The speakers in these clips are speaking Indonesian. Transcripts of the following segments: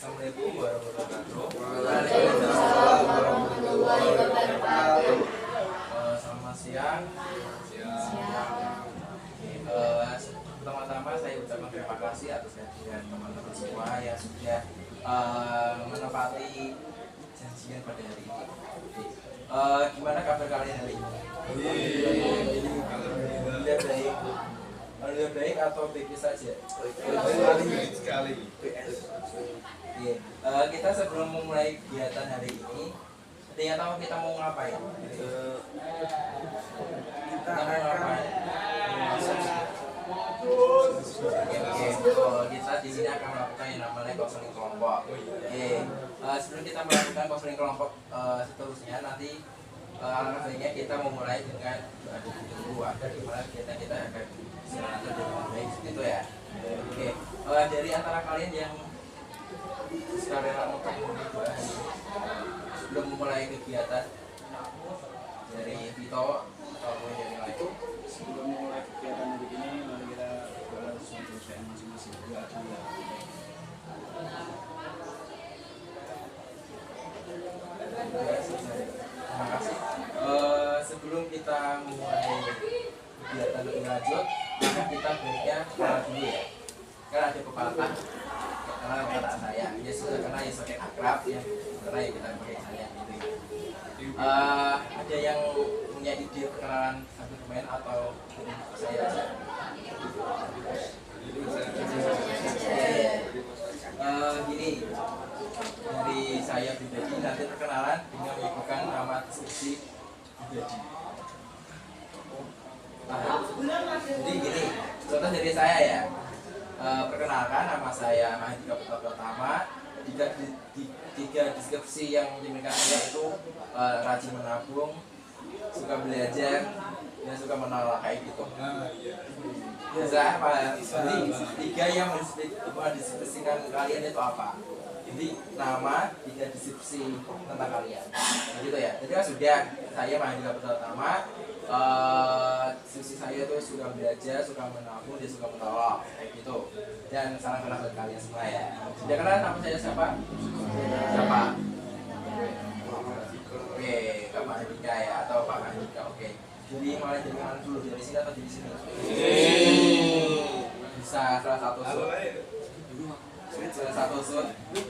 Assalamualaikum warahmatullahi wabarakatuh. Waalaikumsalam warahmatullahi wabarakatuh. Selamat siang. Pertama-tama saya ucapkan terima kasih atas kehadiran teman-teman semua yang sudah menepati janjian pada hari ini. Gimana kabar kalian hari ini? Alhamdulillah baik. Alhamdulillah baik atau baik saja? Baik sekali. Kita sebelum memulai kegiatan hari ini, ada yang tahu kita mau ngapain? Kita mau ngapain? Kita di sini akan melakukan yang namanya konseling kelompok. Sebelum kita melakukan konseling kelompok seterusnya, nanti alangkah baiknya kita memulai dengan doa dulu agar gimana kita akan silakan dengan baik gitu ya. Dari antara kalian yang sekarang untuk berdoa sebelum memulai kegiatan, dari Vito atau dari lain. Sebelum memulai kegiatan begini, mari kita berdoa sesuai doa masing-masing. Doa dulu. Terima kasih. Sebelum kita mulai kegiatan lebih lanjut, maka kita baiknya kenalan dulu ya. Karena ada pepatah, karena kata saya, ya sudah karena ya sakit akrab ya, karena ya kita pakai saya gitu. Ada yang punya ide perkenalan satu pemain atau saya aja? Gini, dari saya pribadi nanti perkenalan dengan menyebutkan nama deskripsi pribadi. Jadi gini, contoh dari saya ya. Perkenalkan, nama saya Mahardika Putra Pratama. Tiga deskripsi yang dimiliki saya itu rajin menabung, suka belajar, dan suka menolak kayak gitu. Bisa apa? Jadi tiga yang mendeskripsikan kalian itu apa? Jadi nama, tiga deskripsi tentang kalian. Nah, gitu ya. Jadi kan sudah, saya Mahardika Putra Pratama. Sisi saya itu suka belajar, suka menabung, dia suka menolong kayak gitu. Dan salam kenal buat kalian semua ya. Sudah kenal nama saya siapa? Siapa? Oke, Kak Mahardika ya, atau Pak Mahardika. Oke. Jadi mulai dari mana dulu, dari sini atau dari sini? Bisa salah satu sud. Salah satu sud. Kalah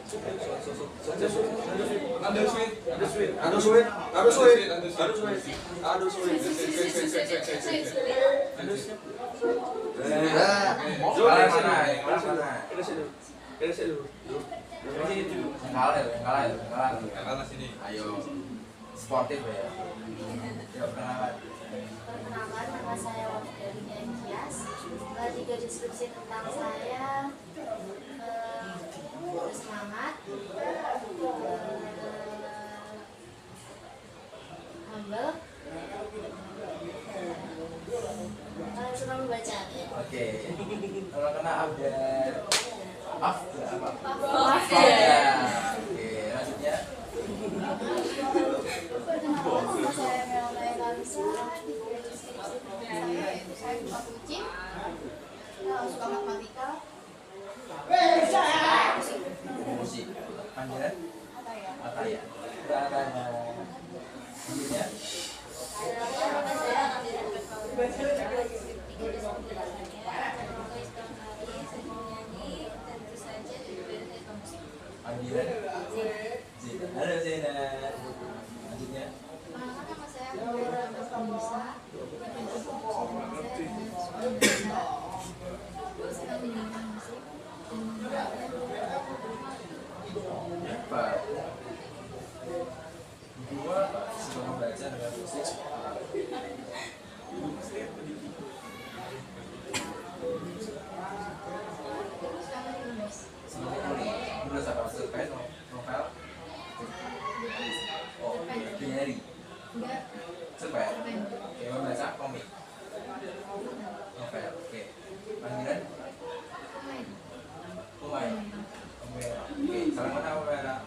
sini. Ayo, sportif ya. Perkenalkan, nama saya Wafidalia Intias. Tiga deskripsi tentang saya: bersemangat, humble, suka membaca. Oke. Kalau kena ada maaf apa? Maaf ya. Oke, lanjutnya. Perkenalkan, nama saya Melda Kalisa. Tiga deskripsi tentang saya itu saya suka kucing, suka matematika, Musik. Panggilan? Ataya. Lanjutnya. Panggilan? Zina. Halo Zina. Lanjutnya. Nama saya Melda Kalisa. Suka mendengarkan musik. Pak. Kedua, suka membaca dengan musik. Menulis apa? Cerpen, novel? Oh, diary. Cerpen. Oke, membaca komik. Novel. Oke. Panggilan? Pemain. Oke, salam kenal Mbak.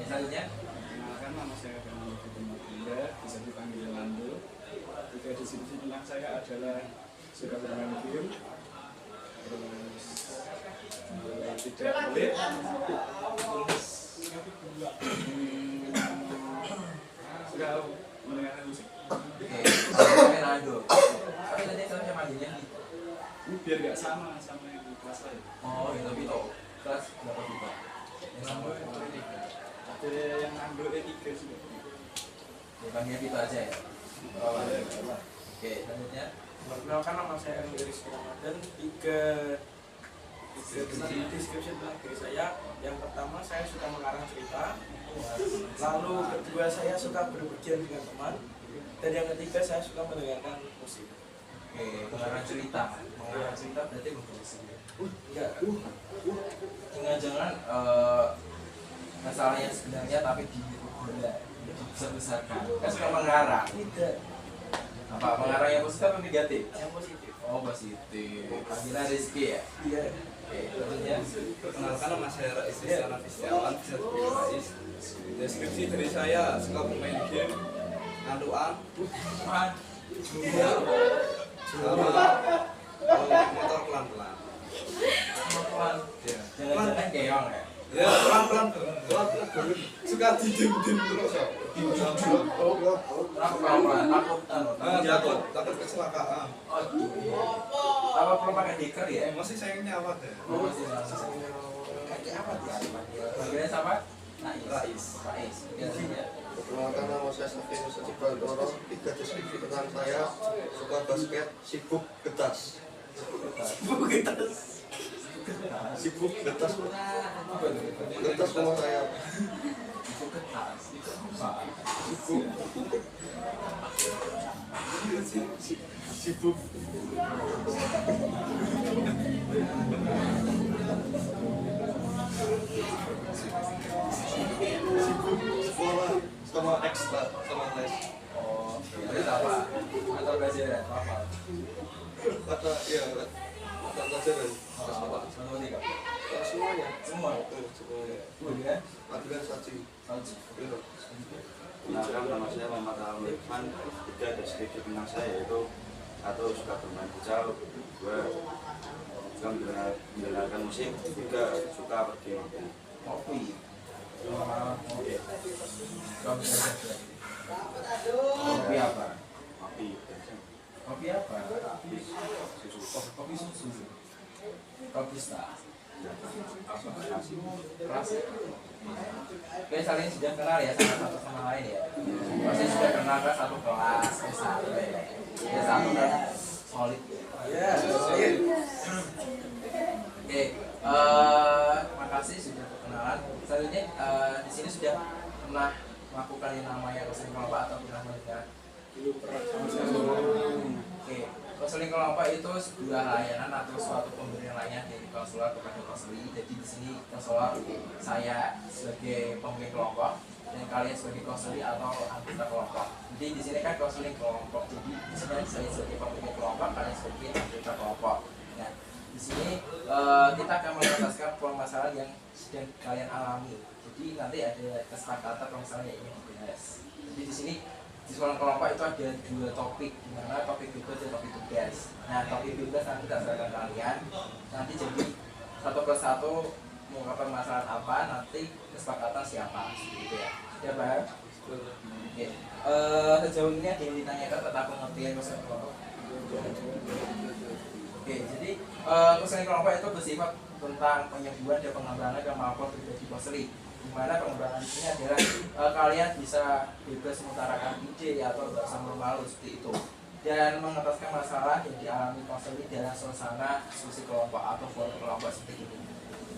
Selanjutnya. Perkenalkan, nama saya Fernando Fitri, bisa dipanggil Lando. Tiga deskripsi tentang saya adalah suka bermain game, terus tidak pelit, sama yang di kelas lain. Oh, itu Vito. Kelas berapa Vito? Yang sama. Ada yang ambil E3 sih. Ya, panggil Vito aja ya. Oh, oke, selanjutnya. Perkenalkan, nama saya Erwin Rizky Ramadan. Tiga deskripsi tentang diri saya. Yang pertama, saya suka mengarang cerita. Lalu kedua, saya suka berpergian dengan teman. Dan yang ketiga, saya suka mendengarkan musik. Oke, mengarang cerita. Mengarang cerita berarti berfungsi. Enggak, Jangan-jangan masalahnya sebenarnya tapi dibesar-besarkan. Kan suka mengarang. tidak. Apa mengarang yang positif atau negatif? Yang positif. Oh, positif. Panggilan Rizky ya. Iya. Oke, selanjutnya. Perkenalkan, nama saya Rais Rizana Fistiawan, bisa dipanggil Rais. Deskripsi dari saya suka bermain game, ngaduan, sama kalau naik motor pelan-pelan. Pelan. Ya, Jangan-jangan keong ya. ya pelan-pelan, suka didiem-diem terus ya. Kenapa pelan-pelan? Takut kecelakaan. Aduh. Apa perlu pakai deker ya? Masih sayang nyawa deh. Oh, masih pakai apa dia? Panggilan siapa? Rais. Selanjutnya. Perkenalkan, nama saya Safinus Acibaldoro. Tiga deskripsi tentang saya: suka basket, sibuk getas. Sibuk getas. Getas rumah saya. Itu ketas. Itu apa? Sibuk. Sibuk sekolah sama ekstra sama les. Oh, itu apa? Atau pelajaran apa? Kata ya kata pelajaran. Apa? Satu tiga. Semuanya. Semua. Semuanya. Kemudian Panggilan saji. salju. Kenalkan, nama saya Muhammad Alam Lukman. Tiga deskripsi tentang saya yaitu satu suka bermain futsal, dua suka mendengarkan musik, tiga suka pergi ngopi. Kopi. Oke. Kopi saja. Kopi apa? Ngopi Kopi apa? susu. Oh, kopi susu. Kopi star. Apa nasi? Klasik. Oke, saling sudah kenal ya satu sama lain ya. Pasti sudah kenal kan satu kelas, S1 ya. S1 kan solid. Ya, Oke, makasih sudah perkenalan. Selanjutnya di sini sudah pernah melakukan yang namanya konseling kelompok atau pernah mendengar? Oke, konseling kelompok itu sebuah layanan atau suatu pemberian layanan dari konselor kepada konseli. Jadi di sini konselor saya sebagai pemimpin kelompok dan kalian sebagai konseli atau anggota kelompok. Jadi di sini kan konseling kelompok. Jadi di sini saya sebagai pemimpin kelompok, kalian sebagai anggota kelompok. Nah, di sini kita akan menjelaskan permasalahan yang sedang kalian alami. Jadi nanti ada kesepakatan permasalahan yang ingin dibahas. Jadi di sini di sekolah kelompok itu ada dua topik, di mana topik bebas dan topik tugas. Nah, topik bebas nanti berdasarkan kalian, nanti jadi satu persatu mengungkapkan masalah apa, nanti kesepakatan siapa, gitu ya. Ya, Pak. Oke. Sejauh ini ada yang ditanyakan tentang pengertian konseling kelompok. Oke, jadi konseling kelompok itu bersifat tentang penyembuhan dan pengembangan kemampuan pribadi konseling. Di mana pengembangan ini adalah kalian bisa bebas mengutarakan ide atau bahasa normal seperti itu dan mengataskan masalah yang dialami konseling dalam suasana diskusi kelompok atau forum kelompok seperti ini.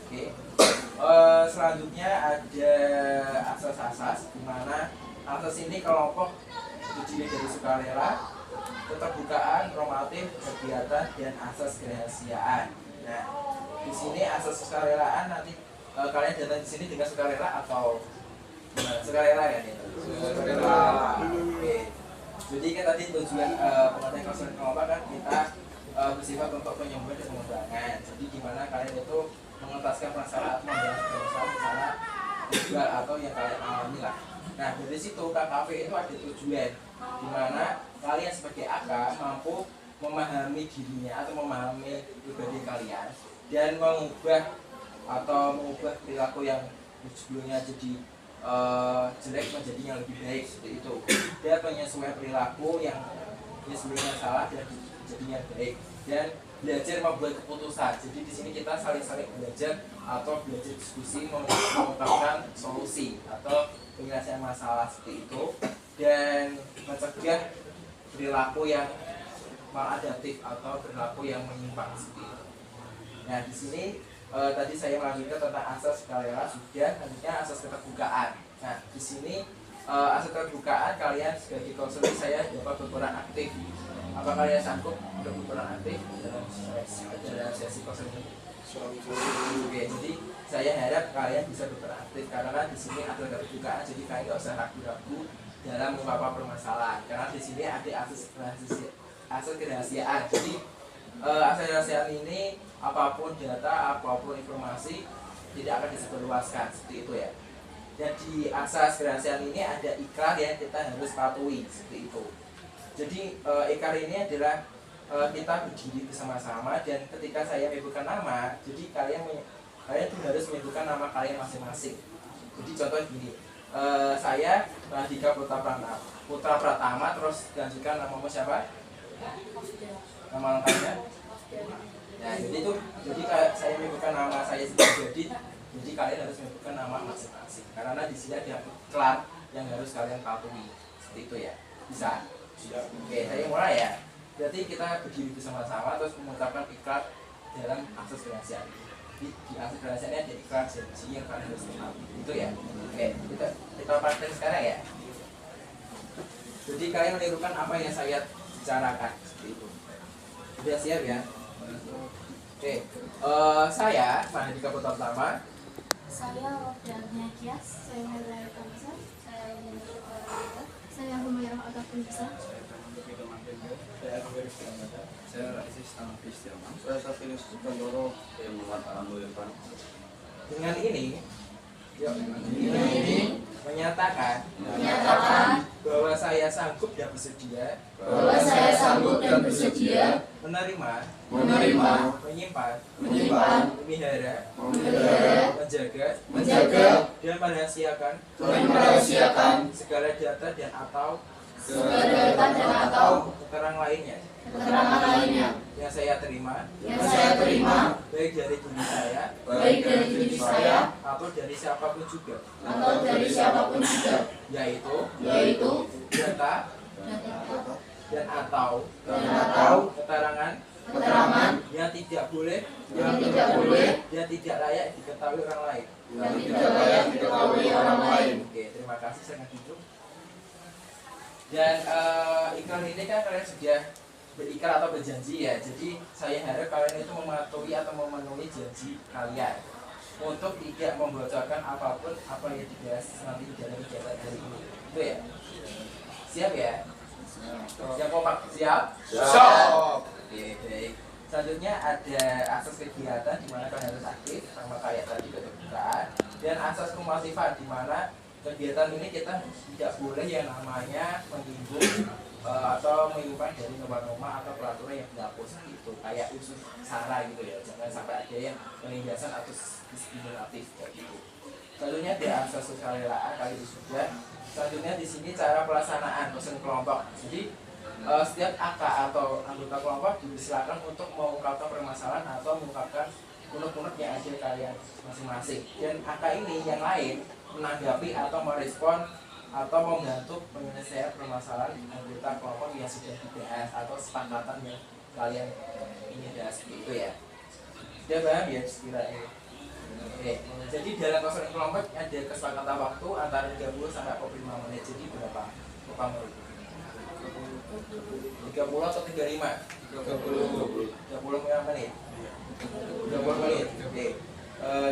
Oke. Selanjutnya ada asas-asas, di mana asas ini kelompok terdiri dari sukarela, keterbukaan, normatif, kegiatan, dan asas kerahasiaan. Nah, di sini asas sukarelaan nanti kalian datang di sini dengan sukarela atau gimana? Sukarela kan ya? Sukarela. Oke. Jadi kan tadi tujuan pengertian konseling kelompok kan kita bersifat untuk penyembuhan dan pengembangan. Jadi gimana kalian itu mengentaskan masalah atau membahas masalah tunggal atau yang kalian alami lah. Nah, dari situ KKP itu ada tujuan di mana kalian sebagai AK mampu memahami dirinya atau memahami pribadi kalian dan mengubah perilaku yang sebelumnya jadi jelek menjadi yang lebih baik seperti itu. Dia penyesuaian perilaku yang sebelumnya salah dan jadinya baik. Dan belajar membuat keputusan. Jadi di sini kita saling-saling belajar atau belajar diskusi mengungkapkan solusi atau penyelesaian masalah seperti itu dan mencegah perilaku yang maladaptif atau perilaku yang menyimpang seperti itu. Nah di sini tadi saya melanjutkan tentang asas sukarela sudah, selanjutnya asas keterbukaan. Nah di sini asas keterbukaan kalian sebagai konselor saya dapat berperan aktif. Apa kalian sanggup untuk berperan aktif dalam sesi konseling ini? Oke, jadi saya harap kalian bisa berperan aktif karena di sini ada keterbukaan, jadi kalian nggak usah ragu-ragu dalam mengapa permasalahan. Karena di sini ada asas kerahasiaan. Jadi asas kerahasiaan ini apapun data, apapun informasi tidak akan disebarluaskan seperti itu ya. Dan di asas kerahasiaan ini ada ikrar yang kita harus patuhi seperti itu. Jadi ikrar ini adalah kita berdiri bersama-sama dan ketika saya menyebutkan nama, jadi kalian tuh harus menyebutkan nama kalian masing-masing. Jadi contoh gini, saya Radika Putra Pratama, terus dilanjutkan namamu siapa? Nama lengkapnya? Nah jadi saya menyebutkan nama saya sendiri, jadi kalian harus menyebutkan nama masing-masing. Karena di sini ada ikrar yang harus kalian patuhi, seperti itu ya. Bisa? Oke, saya mulai ya. Berarti kita berdiri bersama-sama terus mengucapkan ikrar dalam asas kerahasiaan. Di asas kerahasiaan ada ikrar janji yang kalian harus tepati. Itu ya. Oke, kita praktek sekarang ya. Jadi kalian menirukan apa yang saya bicarakan seperti itu. Sudah siap ya? Oke. Saya Mahardika Putra Pratama. Saya Rofianya Kias, saya Helaya Kamsa, saya Humairah Ataupun Bisa. Saya Raisis Tanafis Tiaman. Saya Safinus Bandoro. Saya Muhammad Alhamdulillah. Dengan ini menyatakan bahwa saya sanggup dan bersedia menerima, menyimpan, memelihara, menjaga, dan merahasiakan segala data dan atau keterangan lainnya yang saya terima baik dari diri saya atau dari siapapun juga yaitu data dan atau keterangan yang tidak boleh dan tidak layak diketahui orang lain. Oke, terima kasih, sangat hidup. Dan ikrar ini kan kalian sudah berikrar atau berjanji ya. Jadi saya harap kalian itu mematuhi atau memenuhi janji kalian untuk tidak membocorkan apapun apa yang dibahas nanti di dalam kegiatan hari ini. Itu ya. Siap ya? Yang kompak siap? Oke, baik. Selanjutnya ada asas kegiatan di mana kalian harus aktif sama kayak tadi keterbukaan, dan asas kemasivan di mana kegiatan ini kita tidak boleh yang namanya menyinggung atau menyimpan dari norma-norma atau peraturan yang dihapus gitu, kayak usus sara gitu ya. Jangan sampai ada yang penindasan atau diskriminatif kayak gitu. Selanjutnya ada asas sukarelaan kali itu sudah. Selanjutnya di sini cara pelaksanaan mesin kelompok. Jadi setiap AK atau anggota kelompok dipersilakan untuk mengungkapkan permasalahan atau mengungkapkan unek-unek yang ada kalian masing-masing. Dan AK ini yang lain menanggapi atau merespon atau membantu penyelesaian permasalahan anggota kelompok yang sudah dibahas atau kesepakatan yang kalian ingin bahas itu ya. Sudah paham ya sekiranya? Oke, jadi dalam konseling kelompok ada kesepakatan waktu antara 30 sampai 45 menit. Jadi berapa menit? 30 atau 35? 30 menit. 30 menit. Oke.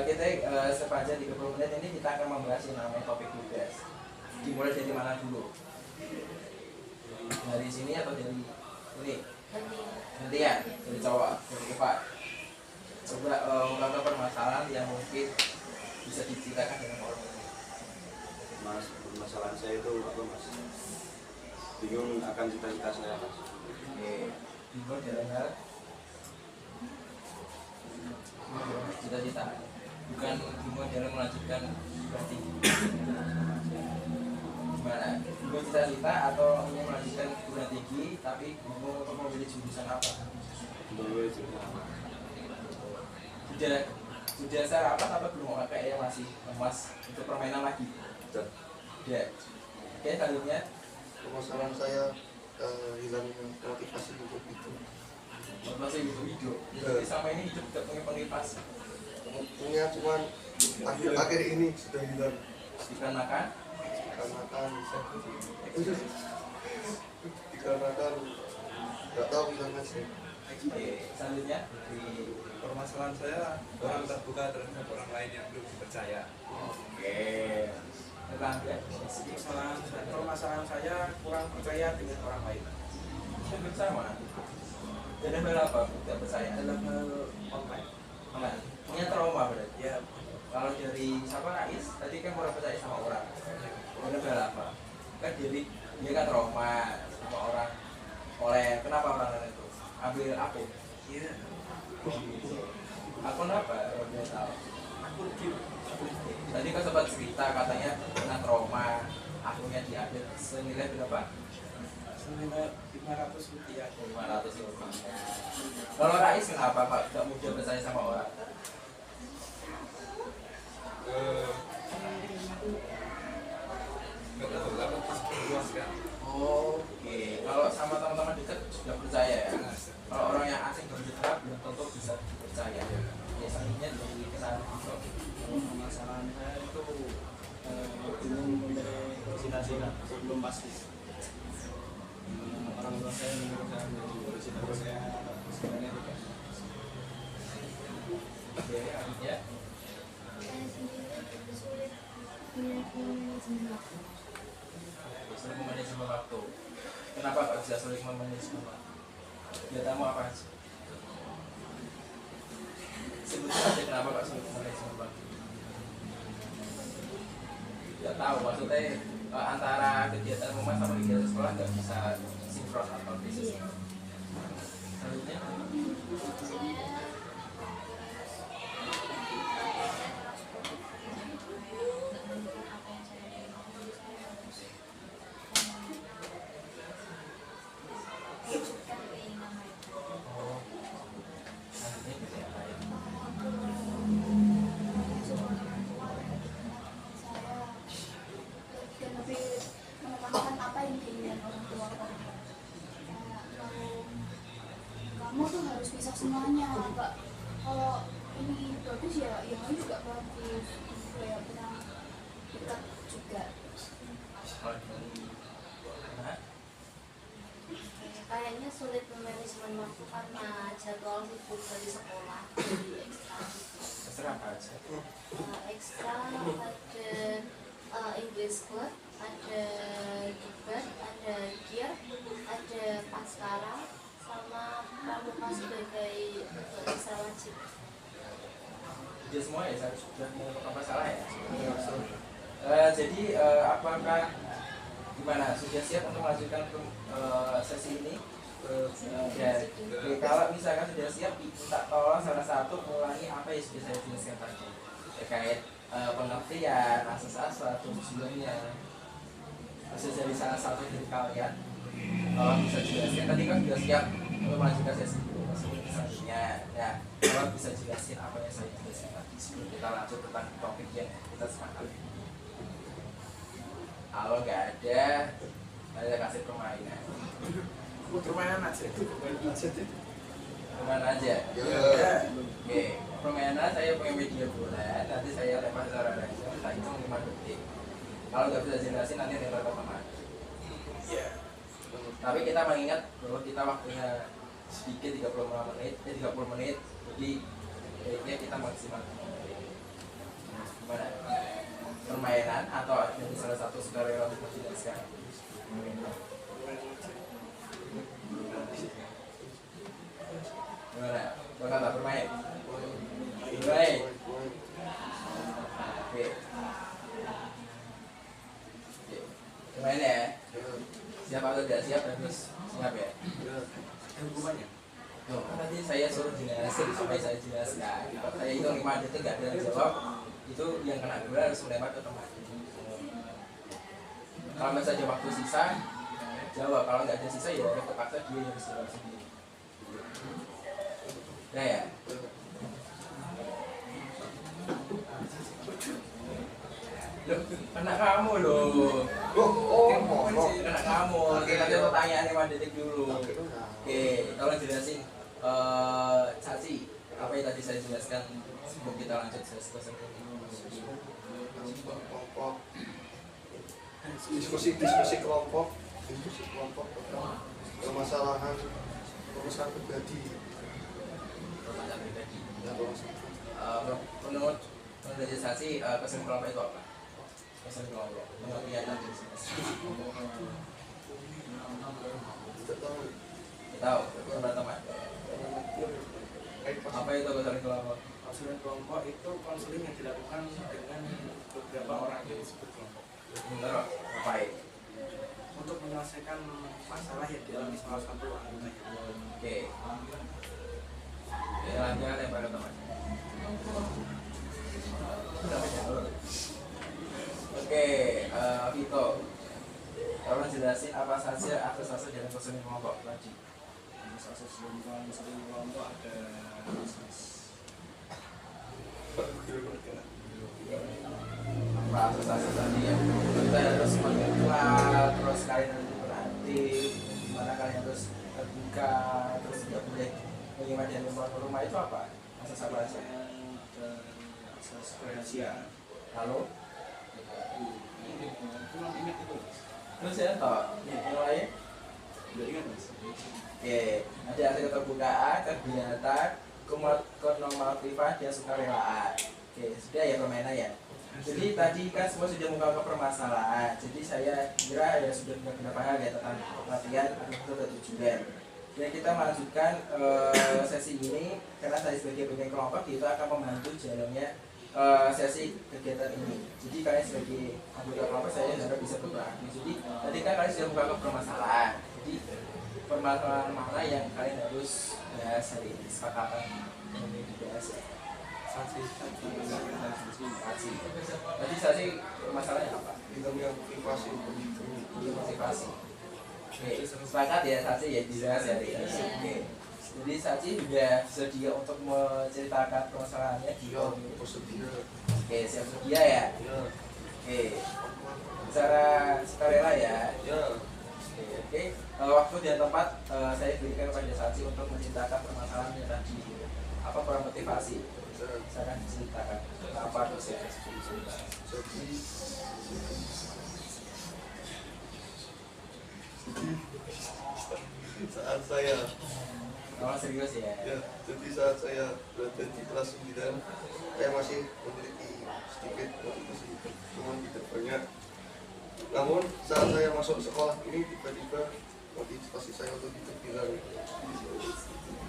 Kita sepanjang 30 menit ini kita akan membahas yang namanya topik bebas. Dimulai dari mana dulu? Dari sini atau dari ini? Nanti ya, dari cowok, dari Eva. Coba ungkapkan permasalahan yang mungkin bisa diceritakan dengan orang ini. Mas, permasalahan saya itu apa mas? Bingung akan cita-cita saya mas. Oke, bingung dalam hal cita-cita, bukan bingung dalam melanjutkan berarti gimana? Bingung cita-cita atau ingin melanjutkan perguruan tinggi tapi bingung untuk memilih jurusan apa? Dua juga. Sudah sarapan apa belum? Kayaknya masih lemas untuk permainan lagi. Dan Sudah. Oke, selanjutnya permasalahan saya hilangnya motivasi hidup itu. motivasi hidup. Jadi selama ini hidup tidak punya motivasi. Punya cuman akhir-akhir ini sudah hilang Dikarenakan dikarenakan nggak tahu hilang aja. oke, selanjutnya Permasalahan saya kurang terbuka terhadap orang lain yang belum dipercaya. oke. Selanjutnya Permasalahan saya kurang percaya dengan orang lain hampir sama. Jadi hal apa? Tidak percaya. dalam hal online. Enggak. Punya trauma berarti. Ya, Kalau dari siapa Rais, tadi kan kurang percaya sama orang. Kemudian hal apa? Kan dia kan trauma sama orang. Kenapa orang lain itu? Ambil aku. iya. Aku apa? Kalau dia tahu. Aku tim. Tadi kan sempat cerita katanya pernah trauma. Akunnya diambil senilai berapa? Senilai Rp500. 500 rupiah. Kalau Rais kenapa Pak? Gak mudah percaya sama orang? Nggak tahu, karena memuaskan. Oke, kalau sama teman-teman dekat sudah percaya ya. Kalau orang yang asing baru dekat belum tentu bisa dipercaya. Ya selanjutnya dari kesalahan itu. Permasalahan saya itu bingung memilih cita-cita belum pasti. Orang tua saya menyuruh saya menjadi cita-cita saya sebenarnya tidak. Oke, selanjutnya. Saya sendiri sulit manajemen waktu. Sulit memanajemen waktu. Kenapa Pak bisa sulit memanajemen waktu? Kegiatanmu apa aja? Sebutkan aja kenapa Pak sulit memanajemen waktu. Tidak tahu, maksudnya antara kegiatan rumah sama kegiatan sekolah nggak bisa sinkron atau bisa sinkron. Selanjutnya, oh, selanjutnya bisa yang lain. Saya lebih menekankan apa yang diinginkan orang tua kamu tuh harus bisa semuanya, enggak kalau ini bagus ya yang lain juga bagus, kayak pernah dekat juga. Nah, Kayaknya sulit memanajemen waktu karena jadwal sibuk dari sekolah jadi ekstra. terserah apa aja. Ekstra ada English club, ada debat, ada gear, ada paskara, sama pramuka sebagai ekstra wajib. Dia semua ya saya sudah apa salah ya. Jadi apakah gimana sudah siap untuk melanjutkan sesi ini? Dan kalau misalkan sudah siap, minta tolong salah satu mengulangi apa yang sudah saya jelaskan tadi terkait pengertian asas-asas tujuannya. Bisa jadi salah satu dari kalian kalau bisa jelaskan. Tadi kan sudah siap untuk melanjutkan sesi selanjutnya. Ya, kalau bisa jelasin apa yang saya jelaskan tadi sebelum kita lanjut tentang topik yang kita sepakati. Kalau nggak ada, saya kasih permainan. Permainan aja. Permainan aja. Ya. Oke, permainan saya punya media bola. Nanti saya lempar secara random. Saya hitung 5 detik. Kalau nggak bisa jelasin nanti lempar ke teman. Iya. Tapi kita mengingat bahwa kita waktunya sedikit 30 menit. Jadi baiknya kita maksimal. Gimana? Permainan atau dari salah satu sukarela untuk menjelaskan? Gimana? Bakal tak bermain? Baik. Oke. Bermain ya? Siap atau tidak siap harus siap ya? Hukumannya. Tuh, kan tadi saya suruh jelasin sampai saya jelaskan. Kalau saya hitung 5 detik nggak ada yang jawab, itu yang kena bola harus melempar ke teman. Kalau masih ada waktu sisa, jawab. Kalau nggak ada sisa ya terpaksa dia yang harus jawab sendiri. ya. Loh, anak kamu loh. Anak kamu. Oke, nanti pertanyaan yang Detik dulu. Oke, tolong jelasin. Caci, apa yang tadi saya jelaskan sebelum kita lanjut ke sesi kelompok, diskusi kelompok tentang permasalahan urusan pribadi. Ya, Menurut organisasi kesan kelompok itu apa? Kesan kelompok, pengertian tadi. Kita tahu Tahu, teman-teman. Apa itu kesan kelompok? Konseling kelompok itu konseling yang dilakukan dengan beberapa orang yang disebut kelompok. Benar, ngapain? Untuk menyelesaikan masalah yang dialami salah satu anggota. Oke. Ya, lanjutkan ya para teman. Oke, Vito. Tolong jelasin apa saja asas-asas dalam konseling kelompok tadi. Asas konseling kelompok ada asas Apa asas-asas tadi ya? Kita harus mengenal, terus kalian harus beraktif, mana kalian harus terbuka, terus tidak boleh menerima dari rumah itu apa? Asas apa aja? ada asas rahasia. Lalu? Kurang ingat itu. Terus ya toh, mulai. Tidak ingat mas. Oke, ada asas keterbukaan, kegiatan, kenormatifan, dan sukarelaan. Oke, sudah ya permainan ya. Jadi tadi kan semua sudah mengungkapkan permasalahan. Jadi saya kira ya sudah beberapa hal ya tentang latihan atau tujuan. Dan kita melanjutkan sesi ini karena saya sebagai pemimpin kelompok itu akan membantu jalannya sesi kegiatan ini. Jadi kalian sebagai anggota kelompok saya harap bisa berbagi. Jadi tadi kan kalian sudah mengungkapkan permasalahan. Jadi permasalahan mana yang kalian harus bahas hari ini? Sepakatan ini dibahas ya. Tadi saksi masalahnya apa? yang motivasi. Motivasi. Oke, sepakat ya saksi ya dibahas hari ini. Oke. Jadi saksi juga sedia untuk menceritakan permasalahannya di Iya, ini. bersedia. Oke, siap sedia ya. Ya, Oke. Secara sukarela ya. ya. Oke. Waktu dan tempat saya berikan kepada saksi untuk menceritakan permasalahannya tadi. Apa kurang motivasi? Saya akan ceritakan apa dosen. Jadi saat saya Kalau serius ya. jadi saat saya berada di kelas 9 saya masih memiliki sedikit motivasi, namun tidak banyak. Namun saat saya masuk sekolah ini tiba-tiba motivasi saya untuk hidup hilang.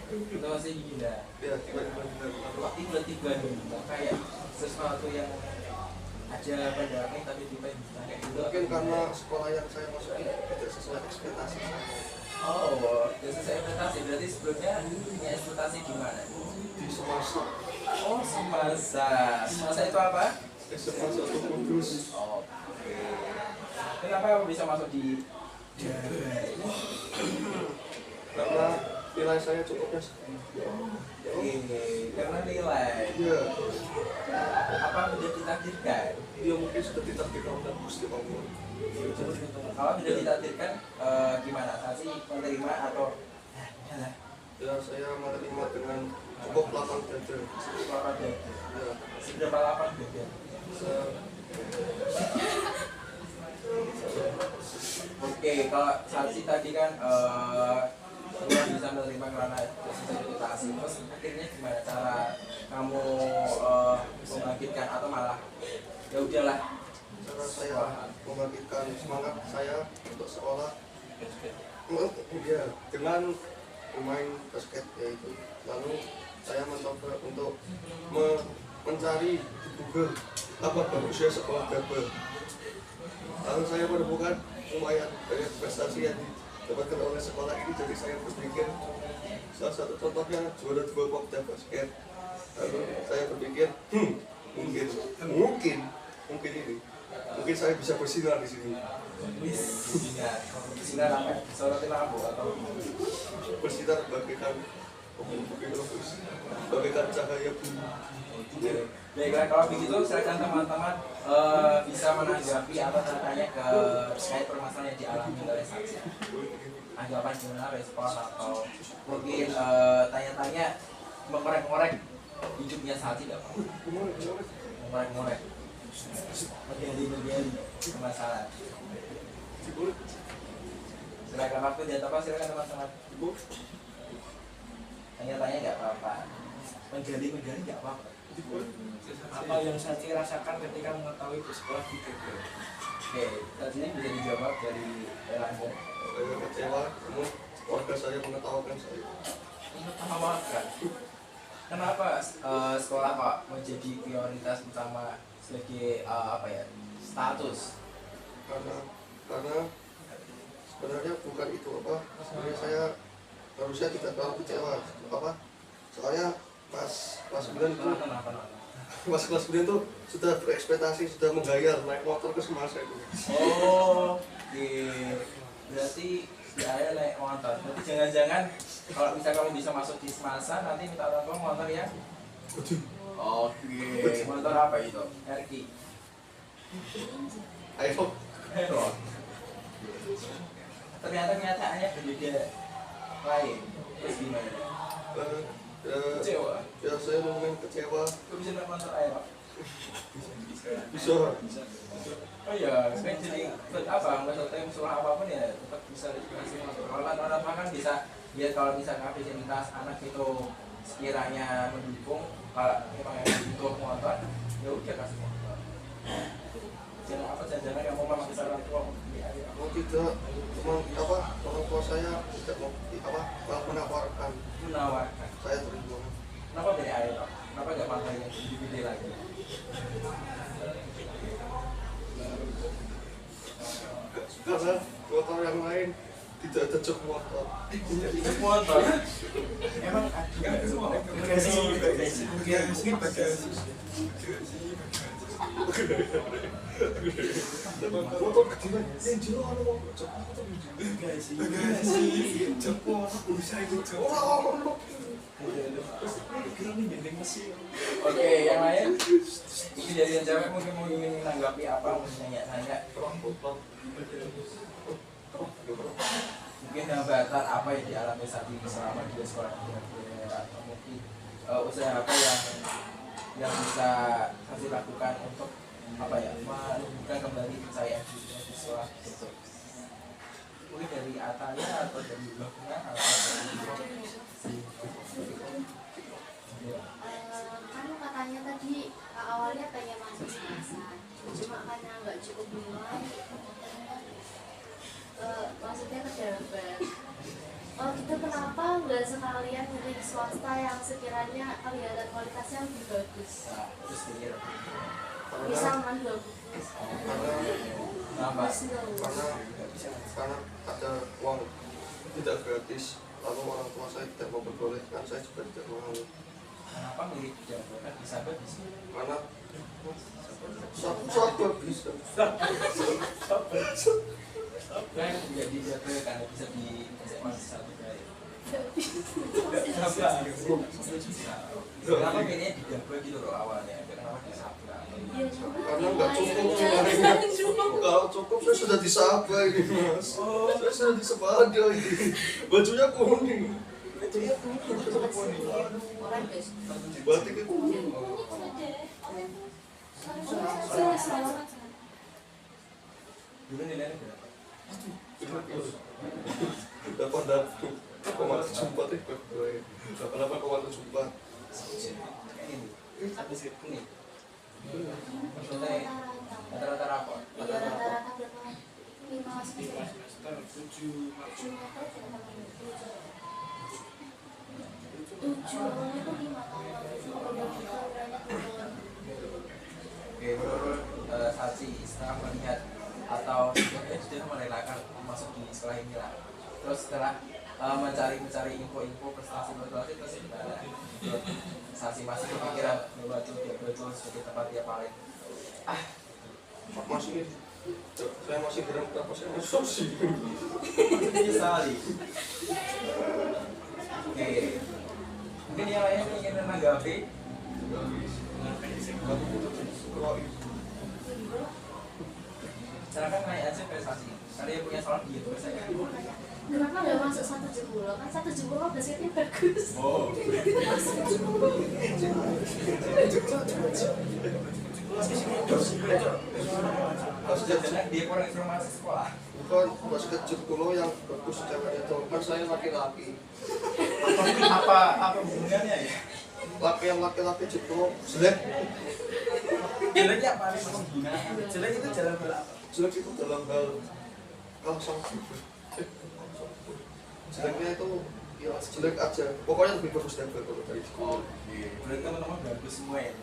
Itu masih gila. Ya, tiba-tiba hilang. Tiba-tiba nih, kayak sesuatu yang aja pada tapi tiba-tiba kayak gitu. Mungkin karena sekolah yang saya masuki tidak sesuai ekspektasi saya. Oh, biasa saya ekspektasi. Berarti sebelumnya punya ekspektasi di mana? Di semasa Oh, semasa. Semasa itu apa? semasa itu Kudus. Oh, oke. Kenapa bisa masuk di Karena nilai saya cukupnya karena nilai. ya, Apa sudah ditakdirkan? dia mungkin sudah ditakdirkan oleh Gusti Allah. Kalau sudah ditakdirkan, gimana? Saksi menerima atau Ya, saya menerima dengan cukup lapang dada. lapar dada? Ya, Seberapa lapar dada? saya Oke, kalau saksi tadi kan belum bisa menerima karena ekspektasi. Terus akhirnya gimana cara kamu membangkitkan atau malah ya udahlah? cara saya membangkitkan semangat saya untuk sekolah ya, dengan bermain basket yaitu. Lalu saya mencoba untuk mencari di Google apa bagusnya sekolah double. Lalu saya menemukan lumayan banyak prestasi yang didapatkan oleh sekolah ini, jadi saya berpikir salah satu contohnya juara 2 Popda basket. Lalu saya berpikir mungkin ini mungkin saya bisa bersinar di sini. Sinar apa? Sorotin lampu atau Bersinar bagaikan bagaikan cahaya bumi. Baiklah, kalau begitu silakan teman-teman bisa menanggapi atau tanya ke terkait permasalahan yang dialami oleh saksi. Anggapan gimana, respon atau mungkin tanya-tanya mengorek-ngorek hidupnya saksi tidak apa? Mengorek-ngorek, menggali permasalahan. Silakan waktu di atas, silakan teman-teman. Tanya-tanya nggak apa-apa, menggali nggak apa-apa. Apa yang saya rasakan ketika mengetahui di sekolah digagal? Oke, tadi ini bisa dijawab dari Anda. Saya kecewa, namun keluarga saya mengetawakan saya. Mengetawakan. Kenapa sekolah Pak menjadi prioritas utama sebagai apa ya, status? Karena sebenarnya bukan itu apa. Sebenarnya saya harusnya tidak terlalu kecewa apa. Soalnya pas kelas 9 itu pas kelas 9 itu sudah berekspektasi, sudah menggayal naik motor ke Semasa itu. Oh, oke. Berarti saya naik motor. Berarti jangan-jangan kalau misalnya kamu bisa masuk di Semasa nanti minta tolong motor ya. Oke. Motor apa itu? RQ. Ayo. Ternyata kenyataannya berbeda lain. Terus gimana? Kecewa. Ya saya mungkin kecewa. Kok bisa naik motor air Pak? Bisa. Oh iya, sebenarnya jadi apa? Nggak usah tem surah apapun ya tetap bisa dikasih motor. Kalau orang kan bisa lihat kalau misalnya aktivitas anak itu sekiranya mendukung, kalau memang yang butuh motor, ya udah kasih motor. Jangan apa jangan yang mau memaksa orang tua Oh tidak, teman apa orang tua saya tidak mau apa menawarkan. menawarkan. Saya terima. Kenapa beli air Pak? Kenapa nggak pakai yang gede lagi? Karena motor yang lain tidak ada jok motor. Jok motor? Emang ada Motor kecil yang jero ada jok motor. Jok motor bisa itu jok. Oke, yang lain? Ini dari yang cewek mungkin mau ingin menanggapi apa, mau nanya-nanya. Mungkin hambatan apa yang dialami saat ini selama di sekolah atau mungkin usaha apa yang bisa kasih lakukan untuk apa ya, menumbuhkan kembali kepercayaan di sekolah gitu. Mungkin dari Ataya atau dari blognya atau dari Kan katanya tadi awalnya pengen masuk semasa, cuma karena nggak cukup nilai, maksudnya kedapat. Kalau gitu kenapa nggak sekalian milih swasta yang sekiranya kelihatan kualitasnya lebih bagus? terus pikir Misal mandul. kenapa? Karena ada uang tidak gratis, lalu orang tua saya tidak memperbolehkan, saya juga tidak mau. Kenapa milih jago kan bisa bagus? Karena sabar bisa. Kan jadi jago karena bisa di SMA satu kali. Kenapa milihnya di jago gitu loh awalnya? Kenapa di Sabra? Karena nggak cukup sebenarnya. Kalau cukup saya sudah di Sabah ini mas. Saya sudah di Sepeda ini. Bajunya kuning. Orang guys. Batiknya kuning. Dulu nilainya berapa? 88,74 itu. 88,74. Ini habis ini. Maksudnya rata-rata rapor. Iya rata-rata berapa? 5 semester. 7 itu 5 tahun. Oke, menurut saksi setelah melihat atau sudah merelakan masuk di sekolah ini lah. Terus setelah mencari info-info prestasi terus gimana? Saksi masih kepikiran bahwa itu betul sebagai tempat dia paling Masih saya masih geram berapa saya masuk sih. sekali. Oke, Mungkin yang lain ingin menanggapi. Silakan naik aja prestasi. Kalian punya soal gitu saya. Kenapa nggak masuk 170? Kan 170 basketnya bagus. Oh. Basket dia kurang informasi sekolah. Bukan basket 70 yang bagus cewek itu, kan saya laki-laki. Apa hubungannya ya? Laki-laki 70 jelek. Jeleknya apa nih mas? Jelek itu jalan bola apa? Jelek itu dalam hal langsung. Jeleknya itu ya jelek aja. Pokoknya lebih bagus dari sekolah. Berarti teman-teman bagus semua ya?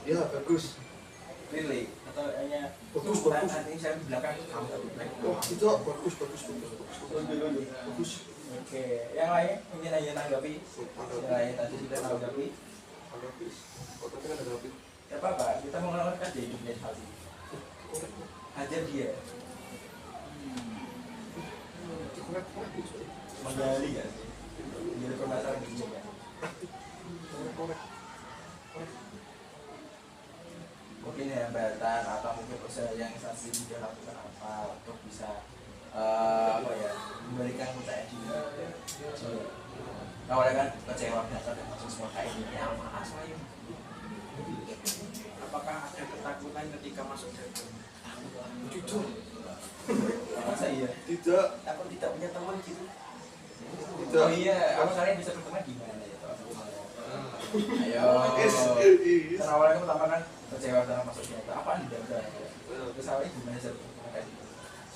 Ya bagus. Really? Atau hanya Bagus. nanti saya di belakang kamu tapi black? Oh tidak bagus. Bagus. Oke, yang lain mungkin aja tanggapi. Yang lain tadi sudah tanggapi. Habis. Otaknya ada habis. Ya apa-apa, kita mau ngelakukan dia hidupnya hati. Hajar dia. Menggali ya sih. Jadi permasalahan gini ya. Mungkin hambatan atau mungkin usaha yang saksi dia lakukan apa untuk bisa apa ya memberikan kepercayaan diri. Awalnya kan kecewa biasa dan masuk semua kayak ini ya malas ayo. Apakah ada ketakutan ketika masuk dapur? Jujur. Masa iya? Tidak. Takut tidak punya teman gitu? Tidak. Oh iya, apa kalian bisa berteman gimana ya? Ayo. Karena awalnya pertama kan kecewa dengan masuknya itu apaan di dada? Terus awalnya gimana sih?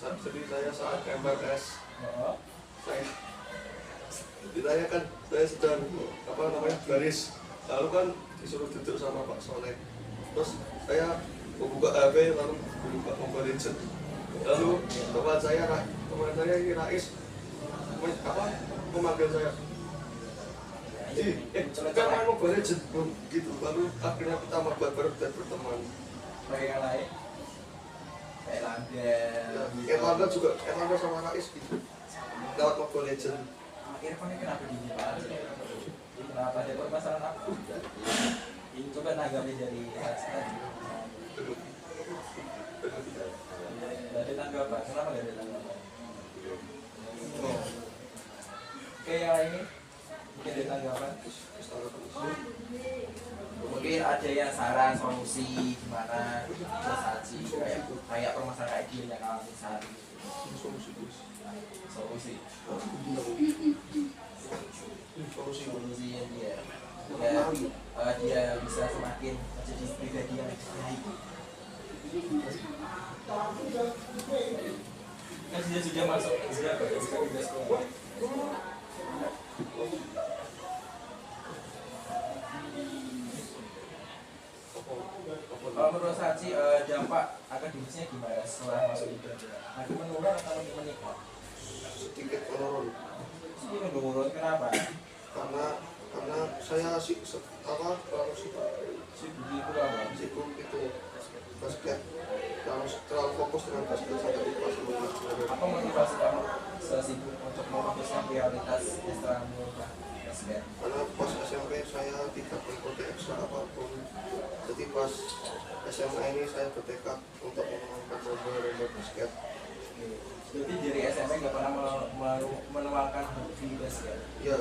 Jadi saya saat MRS Oh, saya ditanyakan saya sedang apa namanya baris, lalu kan disuruh duduk sama Pak Soleh, terus saya membuka HP lalu membuka Mobile Legends, lalu teman saya ini Rais apa memanggil saya kan main Mobile Legends gitu, lalu akhirnya kita mabar bareng dan berteman. pakai yang lain? Kayak Erlangga juga, Erlangga sama Rais gitu lewat Mobile Legends. Irfan ini kenapa gini Pak? Kenapa ada permasalahan apa? Coba nanggapi dari saksi tadi. Dari tanggapan, kenapa gak ada tanggapan? Oke, yang lain mungkin ada tanggapan. Mungkin ada yang saran solusi gimana bisa saji kayak permasalahan kayak gini yang alami sehari. Solusi yang dia dia bisa semakin menjadi pribadi yang lebih baik. Kan dia sudah masuk sudah sekolah. Kalau menurut Saji dampak akademisnya gimana setelah masuk IPA? Makin menurun atau makin meningkat? Sedikit menurun. Ini menurun kenapa? Karena saya terlalu sibuk itu basket, terlalu fokus dengan basket sampai lupa semuanya. Apa motivasi kamu sesibuk untuk memutuskan prioritas ekstrakurikuler basket? Karena pas SMP saya tidak mengikuti ekstra apapun, jadi pas SMA ini saya bertekad untuk memenangkan lomba basket. Jadi dari SMP nggak pernah menuangkan hobi basket? Ya,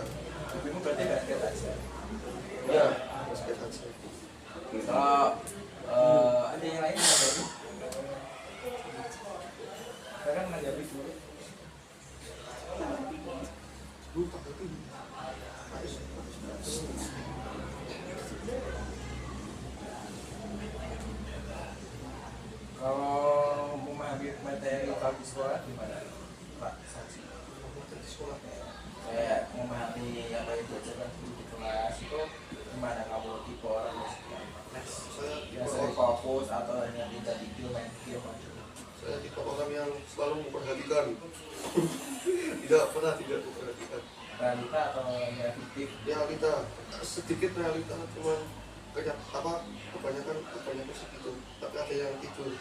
Hobimu berarti basket aja? ya basket aja. Kalau ada yang lain nggak baru? Saya kan menanggapi dulu. Lupa tapi Kalau memahami materi di sekolah gimana, Pak Saksi? di sekolah Kayak memahami apa yang diajarkan guru di kelas itu gimana kamu tipe orang saya biasanya fokus atau hanya tidak tidur main game aja? saya tipe orang yang selalu memperhatikan. Tidak pernah tidak memperhatikan. Realita atau yang fiktif? Realita sedikit realita, cuma kebanyakan segitu, tapi ada yang tidur.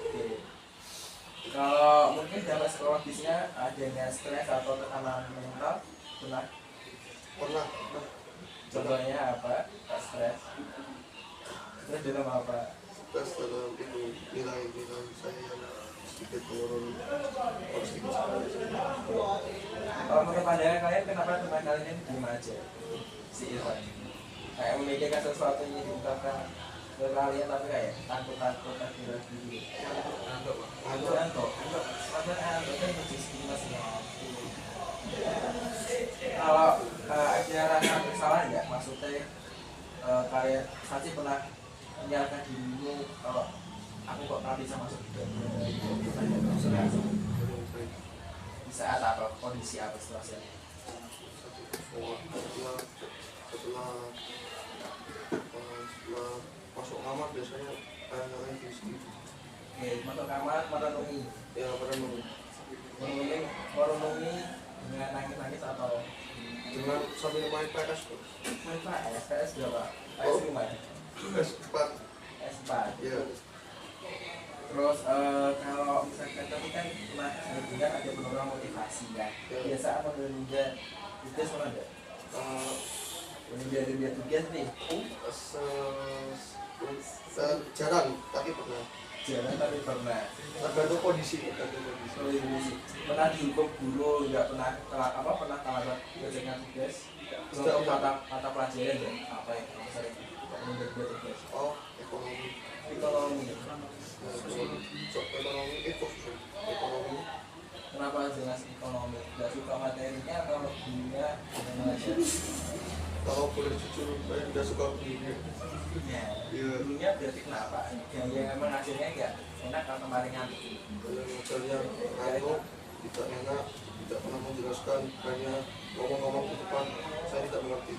Oke. Kalau mungkin dampak psikologisnya adanya stres atau tekanan mental pernah? Pernah Contohnya apa? Tak stres. Stres dalam apa? Stres dalam itu nilai-nilai saya yang sedikit menurun, harus sedikit sekali. Kalau menurut pandangan kalian, kenapa teman kalian ini diem aja? Si Irfan kayak memikirkan sesuatu yang diungkapkan ke kalian tapi kayak takut-takut akhirnya gitu. Ngantuk kan diskusi masih. Kalau akhirnya rasa bersalah nggak? Maksudnya kalian pasti pernah menyalahkan dirimu kalau aku kok nggak bisa masuk di saat apa, kondisi apa situasinya? Setelah masuk kamar biasanya kayak di Oke, masuk kamar, merenungi ya merenung merenungi dengan nangis-nangis atau dengan sambil main PS tuh. main PS berapa? PS5 ya? PS4 PS4 ya. Terus kalau misalkan tadi kan pernah dengar ada program motivasi kan? Biasa menunda tugas pernah ada? Menunda tugas nih? Jarang tapi pernah. Jarang tapi pernah. Tergantung kondisi. Pernah dihukum guru, nggak pernah pernah telat belajar tugas? Untuk mata pelajaran ya? Apa yang sering menunda tugas? Oh, ekonomi. Ekonomi. Ekonomi. Kenapa jelas ekonomi? Gak suka materinya atau gurunya yang mengajar? Kalau boleh jujur, saya tidak suka gurunya. Iya. Iya. Gurunya berarti kenapa? Yang mengajarnya nggak enak atau kemarin ngantuk? Kalau mengajarnya ngantuk, tidak enak, tidak pernah menjelaskan, hanya ngomong-ngomong ke depan, saya tidak mengerti.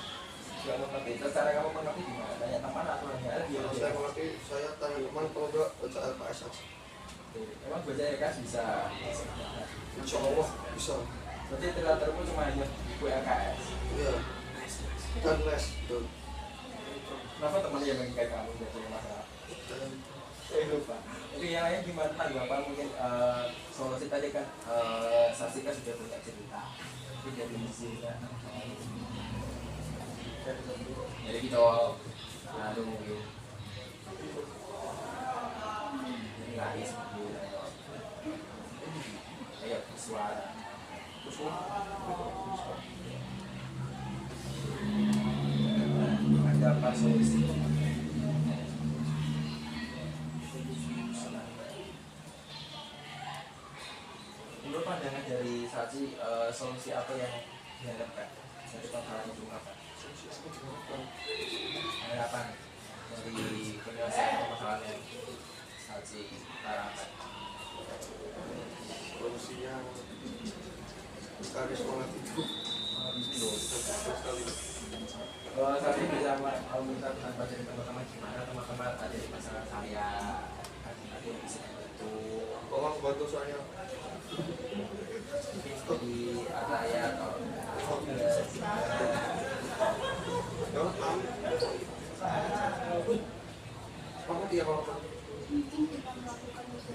Tidak mengerti. Terus cara kamu mengerti gimana? Tanya teman atau hanya dia? Kalau saya mengerti, saya tanya teman, kalau enggak baca LKS saja. Emang baca LKS bisa? Insya Allah bisa. Berarti terlalu cuma hanya buku LKS. Iya. Dan les, betul. Kenapa teman yang mengingat kamu baca masalah? Lupa. Tapi yang lain gimana tanggapan mungkin solusi tadi kan Sasika sudah punya cerita. Tapi jadi sini kan. Jadi kita lalu mungkin jadi nangis kayak bersuara ada apa solusi? Menurut pandangan dari Saji, solusi apa yang diharapkan dari permasalahan itu apa? Harapan dari penyelesaian permasalahan yang Saji harapkan. Solusinya cari semangat hidup. Saji bisa minta tanpa dari teman-teman gimana teman-teman ada di masalah saya ada yang bisa membantu. Tolong bantu saya. Di Ataya atau Semangat ya kalau mungkin kita melakukan itu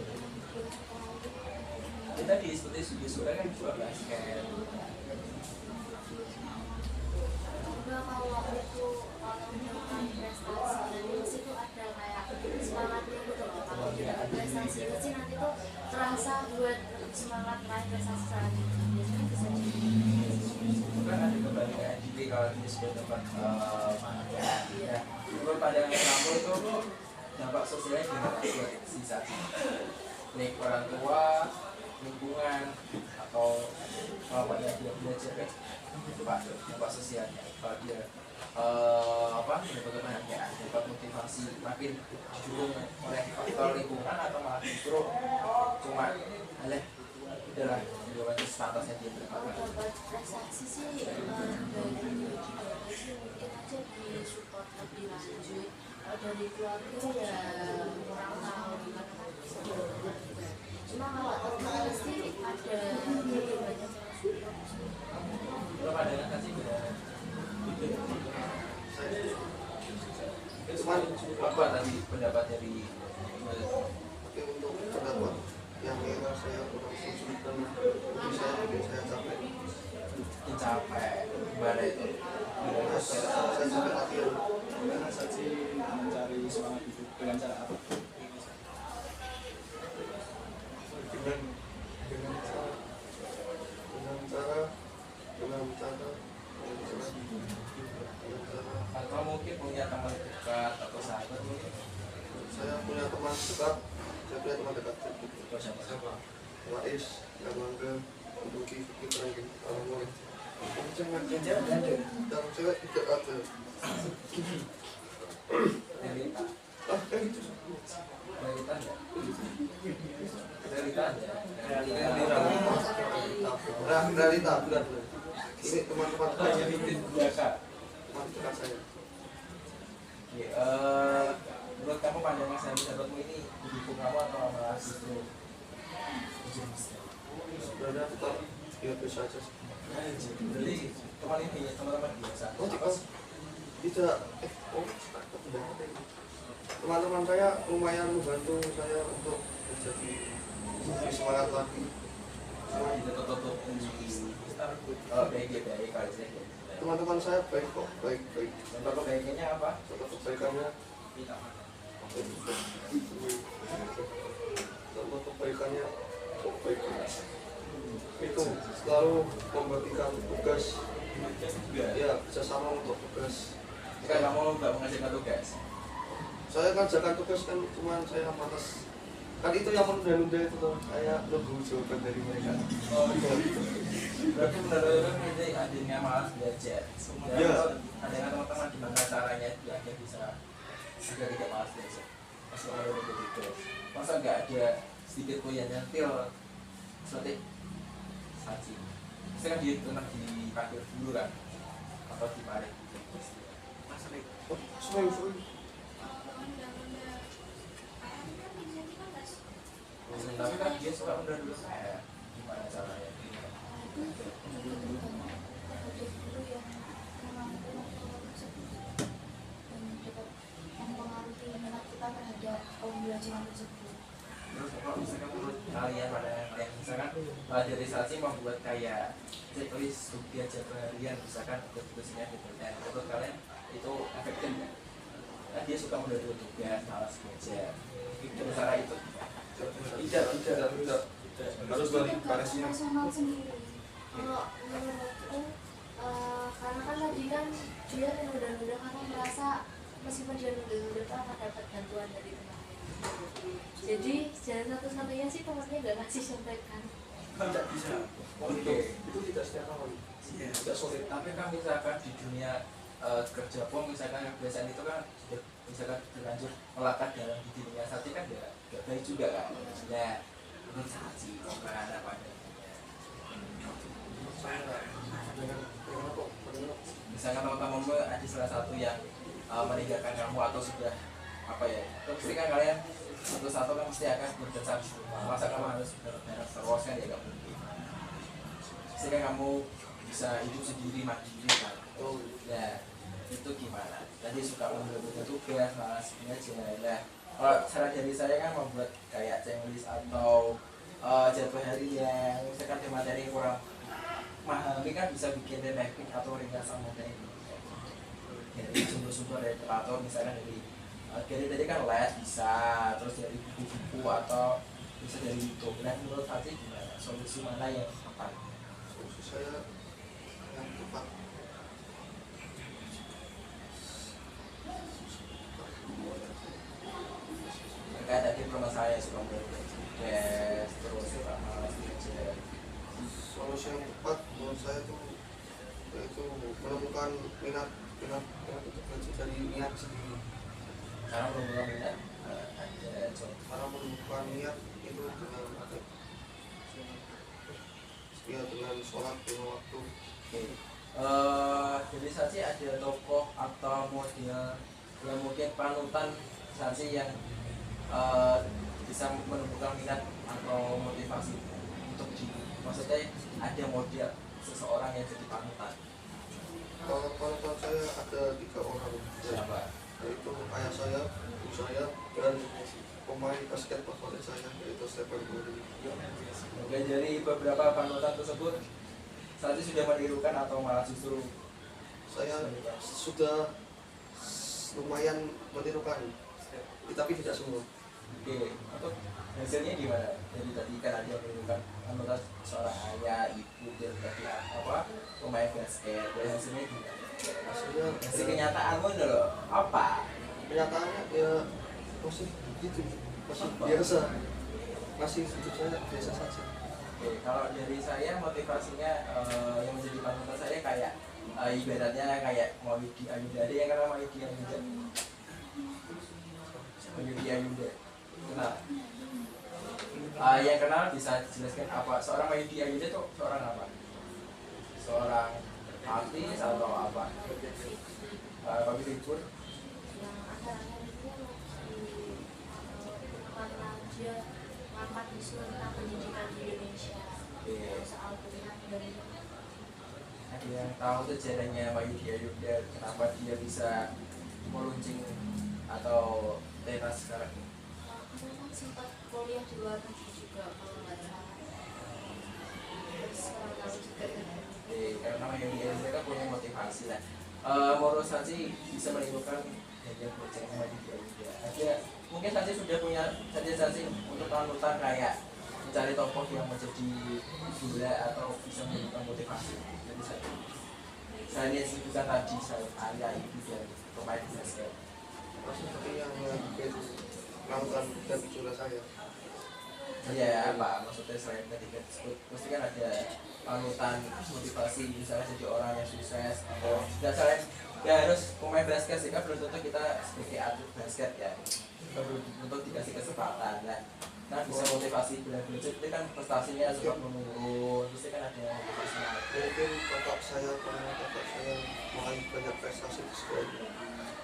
kita di seperti sudah kan juga basket. Juga kalau waktu itu melakukan prestasi dan di situ ada kayak semangatnya gitu loh. Kalau kita prestasi itu sih nanti tuh terasa buat semangat meraih prestasi selanjutnya. Biasanya bisa Itu kan ada kebalikan jadi kalau di sebuah tempat penghargaan ya. Menurut pandangan kamu itu dampak sosialnya gimana buat si Saji? Baik orang tua, lingkungan atau apa yang dia belajar ya? Dampak sosialnya kalau dia mendapat kebahagiaan, dapat motivasi makin didukung oleh faktor lingkungan atau malah justru cuma udahlah jawabannya statusnya dia kalau berapa? dapat prestasi sih dari keluarga sih mungkin aja di support lebih lanjut. Kalau dari keluarga ya kurang tahu gimana kan bisa juga. Cuma kalau teman sih ada lebih banyak yang support. Kalau pandangan kasih beda. cuman Apa tadi pendapat dari tapi untuk pendapat yang era saya kurang setuju dan bikin saya capek. capek gimana itu? Saya Dengan cara apa? dengan cara dengan cara dengan cara Atau mungkin punya teman dekat atau sahabat mungkin. saya punya teman dekat, saya punya teman dekat Siapa? Wais, Erlangga, Duki, Fikri, Rangin, Alamuin. Jangan ada. Dan cewek tidak ada. Realita. Gitu. Realita enggak? Realita enggak? Realita, benar. Ini teman-teman saya, Biasa. teman dekat saya. Oke, menurut kamu pandangan sahabatmu ini mendukung kamu atau malah justru Sebenarnya tetap ya biasa aja sih. jadi teman-teman biasa. Tidak, teman-teman saya lumayan membantu saya untuk menjadi lebih semangat lagi. Tidak tutup baik aja. Teman-teman saya baik kok, baik. Contoh kebaikannya apa? Contoh kebaikannya, contoh kebaikannya, baik. Itu selalu membagikan tugas, ya kerjasama untuk tugas. Jika kamu nggak mengerjakan tugas, Saya kerjakan tugas kan cuma saya malas. Kan itu yang menunda-nunda itu loh. Saya nunggu jawaban dari mereka. oh iya. Berarti menurut ini adanya malas belajar. Iya. Adanya teman-teman gimana caranya biar bisa agar tidak malas belajar. Pas kalau udah begitu, masa nggak ada sedikit pun yang nyentil seperti saji. Saya kan pernah dipanggil dulu kan, atau diparik. Oh, sorry. Tapi kan dia suka udah dulu saya gimana caranya? mempengaruhi minat kita terhadap pembelajaran tersebut. Terus kalau misalkan menurut kalian pada yang misalkan dari Saji membuat kayak checklist tugas jadwal harian misalkan tugasnya gitu, dan menurut kalian itu efektif nggak? Kan dia suka menunda tugas, malas belajar. Itu cara itu Tidak. Harus dari parasinya. Personal sendiri. Kalau menurutku, karena kan tadi kan dia menunda-nunda karena merasa meskipun dia menunda-nunda itu akan dapat bantuan dari temannya. Jadi jalan satu-satunya sih temannya gak ngasih contekan. Tidak bisa. oke. Itu tidak setiap tahun. Iya. Tidak sulit. Tapi kan misalkan di dunia kerja pun misalkan kebiasaan itu kan sudah misalkan berlanjut melekat dalam di dunia Saji kan gak baik juga kan. Ya menurut Saji gimana pandangannya? Misalkan kamu ada salah satu yang meninggalkan kamu atau sudah apa ya, terus pasti kan kalian satu-satu kan mesti akan berdesak di rumah. Masa kamu harus beres terus kan ya gak mungkin. Sehingga kamu bisa hidup sendiri mandiri kan. Ya itu gimana? Tadi suka membuat tugas, malas belajar. Nah, kalau cara dari saya kan membuat kayak checklist atau jadwal harian, misalkan di materi yang kurang memahami kan bisa bikin mapping atau ringkasan materi dari sumber-sumber dari atau misalkan dari tadi kan les bisa, terus dari buku-buku atau bisa dari YouTube. Nah menurut Fatih gimana? Solusi mana yang tepat? Solusi saya yang tepat. Kayak tadi permasalahan yang suka tugas, terus suka malas belajar. Solusi yang tepat menurut saya itu yaitu menemukan minat untuk belajar dari niat sendiri. Karena belum minat ada contoh. Cara menemukan niat itu dengan dengan sholat lima waktu. Oke. Jadi Saji ada tokoh atau model yang mungkin panutan Saji yang bisa menumbuhkan minat atau motivasi untuk maksudnya ada model seseorang yang jadi panutan. Kalau panutan saya ada 3 orang, Siapa? yaitu ayah saya, ibu saya, dan pemain basket favorit saya yaitu Stephen Curry. Oke, dari beberapa panutan tersebut Saji sudah menirukan atau malah justru Saya sudah lumayan menirukan tapi tidak semua. Oke, untuk hasilnya gimana? Jadi tadi kan ada yang menirukan anggota seorang ayah, ibu, dan tadi apa pemain basket. Dan hasilnya gimana? Hasilnya Hasil kenyataanmu itu loh apa? kenyataannya ya masih gitu, masih biasa, masih hidup saya biasa saja. Oke, kalau dari saya motivasinya yang menjadi panutan saya kayak ibaratnya kayak Maulidi Ayunda. Ada yang kenal Maulidi Ayunda? Maulidi Ayunda kenal? Yang kenal bisa dijelaskan apa seorang Maulidi Ayunda itu seorang apa? Seorang artis atau apa? Public figure? yang akhir-akhir itu karena dia ngangkat isu tentang pendidikan di Indonesia soal pilihan dan Ada yang tahu sejarahnya Maulidi Ayunda, kenapa dia bisa meluncing atau teras sekarang ini? memang sempat kuliah di luar negeri juga kalau nggak salah terus sekarang tahu juga Karena Maulidi Ayunda kan punya motivasi lah. Menurut saya sih bisa menimbulkan yang project Maulidi Ayunda. Ada mungkin saja sudah punya saja untuk panutan kayak mencari tokoh yang menjadi idola atau bisa menimbulkan motivasi. Jadi saya lihat sih bukan tadi saya ayah ibu dan pemain basket. Masih seperti yang bikin melakukan dan idola saya. Ya apa maksudnya selain ketika tersebut pasti kan ada panutan motivasi misalnya jadi orang yang sukses atau tidak selain ya harus pemain basket sih kan belum tentu kita sebagai atlet basket ya kita belum tentu dikasih kesempatan nah bisa motivasi belajar itu kan prestasinya sempat menurun pasti kan ada motivasi Mungkin kakak saya meraih banyak prestasi di sekolah.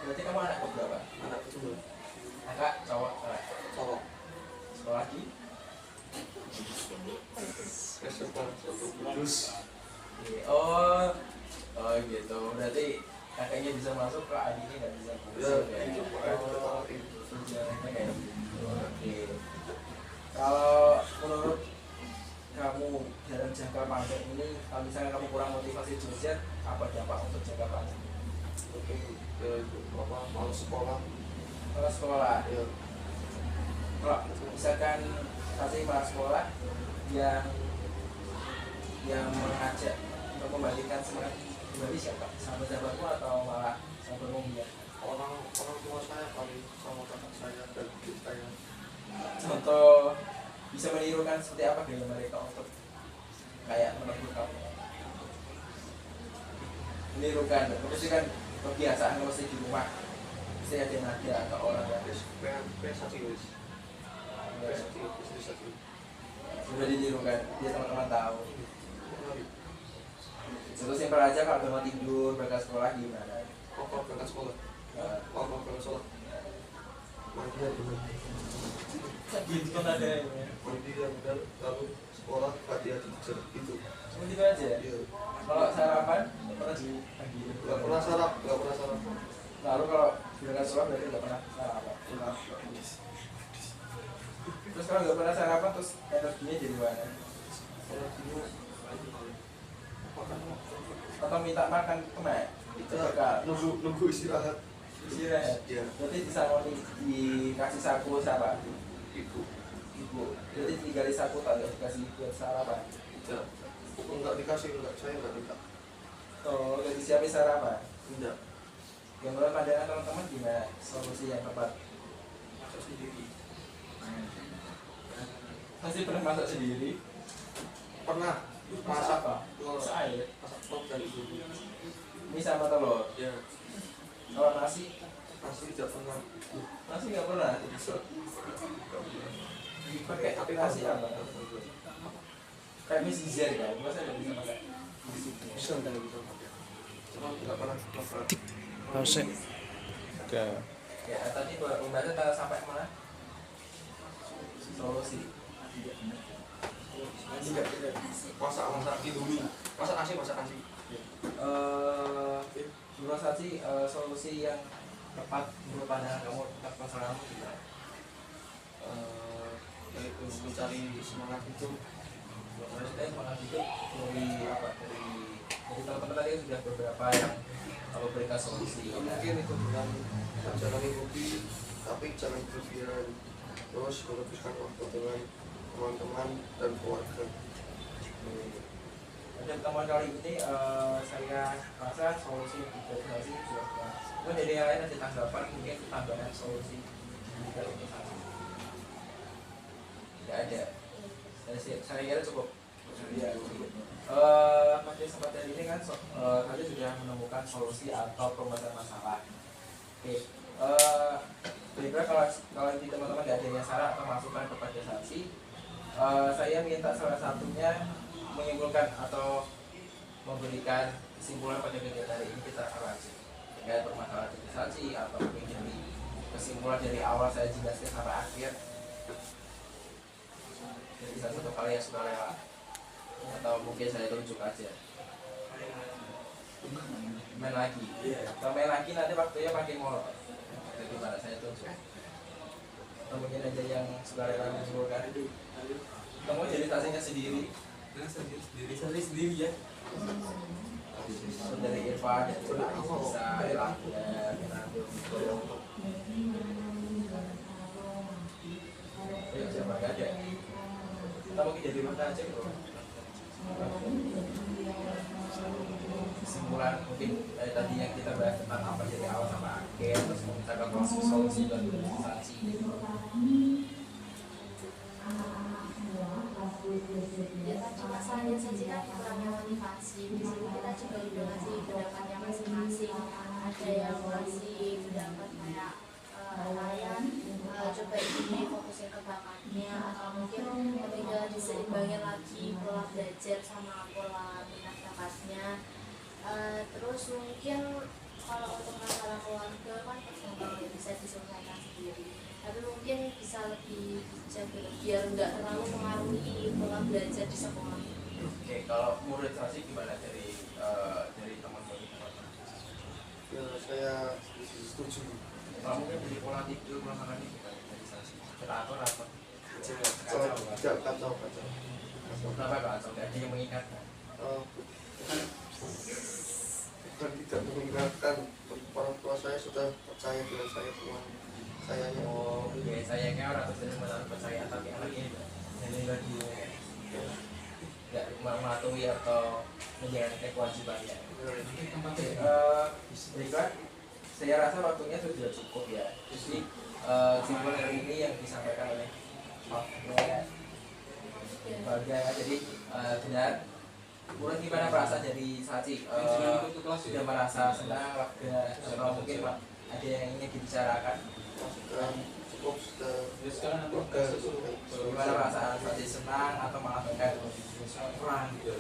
berarti kamu anak keberapa? Anak kedua, Kakak cowok cewek cowok, sekolah di SMA 1. oh gitu berarti kakaknya bisa masuk ke adiknya nggak bisa masuk Ya, itu sejarahnya kayak gitu. Oke. Kalau menurut kamu dalam jangka panjang ini kalau misalnya kamu kurang motivasi belajar apa dampak untuk jangka panjang? Mungkin malas sekolah. Kalau sekolah Ya, kalau misalkan kasih malas sekolah yang mengajak untuk membalikan semangat kembali siapa? Sahabat-sahabatmu atau malah sahabatmu ya? orang tua saya paling sama kakak saya dan ibu saya. Contoh bisa menirukan seperti apa gaya mereka untuk kayak menegur kamu? Menirukan, mesti kan kebiasaan mesti di rumah mesti ada nada atau orang yang Prestasi sudah ditirukan biar teman-teman tahu. Terus simpel aja kalau bangun tidur berangkat sekolah gimana? Pokok berangkat sekolah. Pokok berangkat sekolah. Mandi dan benar. Gitu nada Mandi dan benar lalu sekolah hati-hati belajar itu. cuma gitu aja. Iya. Kalau sarapan pernah di pagi. Nggak pernah sarap. Lalu kalau berangkat sekolah berarti nggak pernah sarapan. Terus kalau nggak pernah sarapan terus energinya jadi mana? Kalau dulu makan Atau minta makan kemana? kita Bekal. nunggu istirahat. Istirahat. Iya. Berarti dikasih saku siapa? Ibu. Ibu. Berarti digali saku tak ada dikasih buat sarapan. Tidak. Enggak dikasih, saya enggak minta. Oh, udah disiapin sarapan. Tidak. Yang menurut pandangan teman-teman gimana solusi yang tepat? Masak sendiri. Pasti pernah masak sendiri. Pernah Masak apa? telur. Masak air. Masak telur dari dulu. Ini sama telur. Ya. Kalau nasi, Nasi tidak pernah. nasi nggak pernah. Pakai api nasi apa? Kayak mie Caesar kan? Masa nggak bisa masak? Bisa enggak bisa. Cuma tidak pernah. Ya tadi pembahasan sampai mana? Solusi. Masak dulu. Masak nasi. Menurut saya sih solusi yang tepat menurut pandangan kamu tentang masalah kamu gimana? Yaitu mencari semangat itu. Maksudnya semangat itu dari apa? Dari teman-teman tadi sudah beberapa yang kalau berikan solusi. Mungkin itu dengan menjalani hobi tapi jangan berlebihan, terus menghabiskan waktu dengan teman-teman dan keluarga. Pada pertemuan kali ini saya rasa solusi digitalisasi sudah. Mungkin dari yang lain ada tanggapan, mungkin tambahan solusi digitalisasi. Tidak ada. Saya kira cukup. Ya, pada kesempatan ini kan kalian sudah menemukan solusi atau permasalahan masalah. Oke, kira-kira kalau di teman-teman tidak ada yang saran atau masukan kepada saksi, saya minta salah satunya menyimpulkan atau memberikan kesimpulan pada kegiatan hari ini kita arrange terkait permasalahan digitalisasi atau mungkin dari kesimpulan dari awal saya jelaskan sampai akhir. Jadi satu kali yang sudah lewat atau mungkin saya tunjuk aja main lagi. Kalau main lagi nanti waktunya makin molor. Jadi mana saya tunjuk atau mungkin aja yang sudah lewat menyimpulkan kamu jadi tasnya sendiri sendiri ya. Dari Irfan, dari Isa, siapa gak ada? Kita mungkin jadi mana aja gitu. Kesimpulan mungkin tadi yang kita bahas tentang apa jadi awal sama akhir, terus mencari solusi dan digitalisasi. Ya tadi masalahnya saja kan kurangnya motivasi. Di sini kita juga udah ngasih pendapatnya masing-masing. Ada yang ngasih pendapat kayak kalian coba ini fokusin ke bakatnya, atau mungkin ketika diseimbangin lagi pola belajar sama pola minat bakatnya. Terus mungkin kalau untuk masalah keluarga kan bisa diselesaikan sendiri, tapi mungkin bisa lebih bijak biar nggak terlalu mengaruhi pola belajar di sekolah. Oke, kalau murid saksi gimana dari teman-teman? Ya, saya setuju. Kalau mungkin dari pola tidur masalah ini gimana dari saksi? Teratur apa? Tidak kacau. Kenapa kacau? Tidak ada yang mengingatkan. Bukan tidak mengingatkan, orang tua saya sudah percaya dengan saya semua. Sayangnya. Oh, oke. Sayangnya orang tua sudah menaruh percaya, tapi anaknya jadi lagi nggak mematuhi atau menjalankan kewajibannya. Baiklah, saya rasa waktunya sudah cukup ya. Jadi kesimpulan hari ini yang disampaikan oleh Baga, jadi benar. Menurut gimana perasaan dari saksi? Sudah merasa senang, lega, atau mungkin ada yang ingin dibicarakan? Cukup sudah Gimana perasaan saksi, senang atau malah bahkan kurang gitu?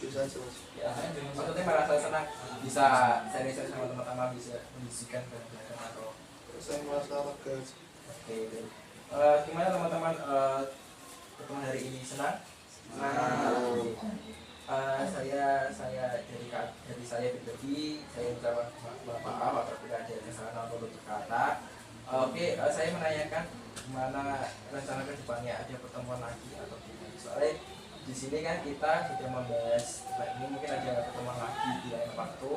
bisa aja mas. Ya, maksudnya merasa senang bisa seri-seri sama teman-teman, bisa mendiskusikan dan atau Saya merasa lega. oke. Gimana teman-teman pertemuan hari ini, senang? Saya dari saya pribadi saya ucapkan maaf apabila ada kesalahan atau tutur kata. Oke, saya menanyakan gimana rencana kedepannya, ada pertemuan lagi atau tidak? Soalnya di sini kan kita sudah membahas ini, mungkin ada pertemuan lagi di lain waktu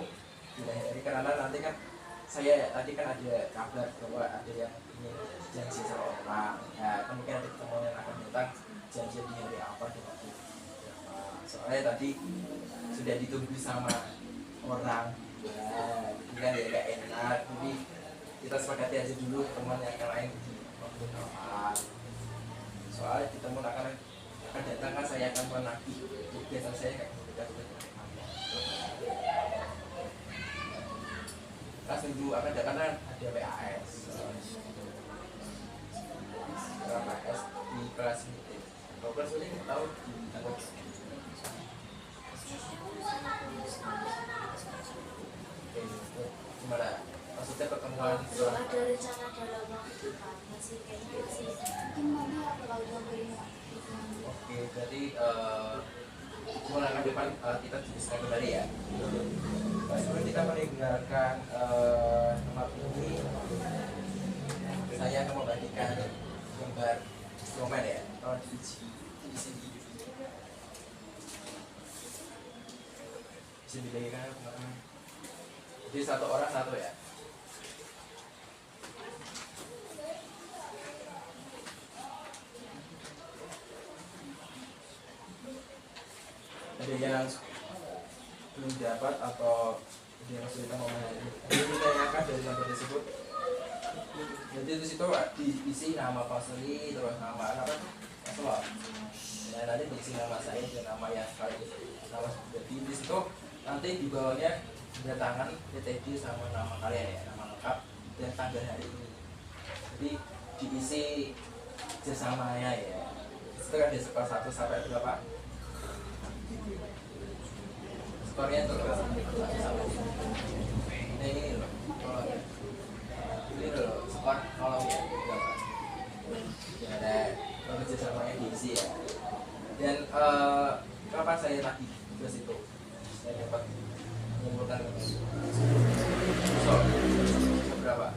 di lain hari, karena nanti kan saya tadi kan ada kabar bahwa ada yang ingin janji sama orang ya, mungkin ada pertemuan yang akan datang janji di hari apa di waktu berapa. Soalnya tadi sudah ditunggu sama orang ya, jadi kan ya gak enak, jadi kita sepakati aja dulu pertemuan yang lain di waktu kapan. Soalnya pertemuan akan datang kan saya akan buat lagi, biasa saya kayak kita kelas 7 akan datang kan ada PAS di kelas meeting. Kalau kelas meeting kita tahu di tanggal gimana? Maksudnya pertemuan Belum ada rencana dalam waktu dekat, masih kayaknya masih gimana kalau beri. oke, berarti bulan depan kita bisa kembali ya. Sebelum kita meninggalkan tempat ini, saya akan membagikan gambar momen ya, tahun di sini. Bisa dibagikan teman-teman. Jadi satu orang satu ya. ada yang belum dapat atau ada yang kesulitan memahami. Jadi ditanyakan dari materi tersebut. Jadi di situ diisi nama pasri, terus nama apa? Slot. Dan nanti diisi nama saya dan nama yang kali nama. Jadi di situ nanti di bawahnya ada tangan TTD sama nama kalian ya, nama lengkap dan tanggal hari ini. Jadi diisi jasamanya ya. Itu kan di skor 1 sampai berapa? Skornya itu loh. Ini loh, kolomnya. Ini loh, skor kolomnya berapa? Ya ada kerjasamanya diisi ya. Dan kapan saya lagi ke situ? Saya dapat mengumpulkan so, berapa?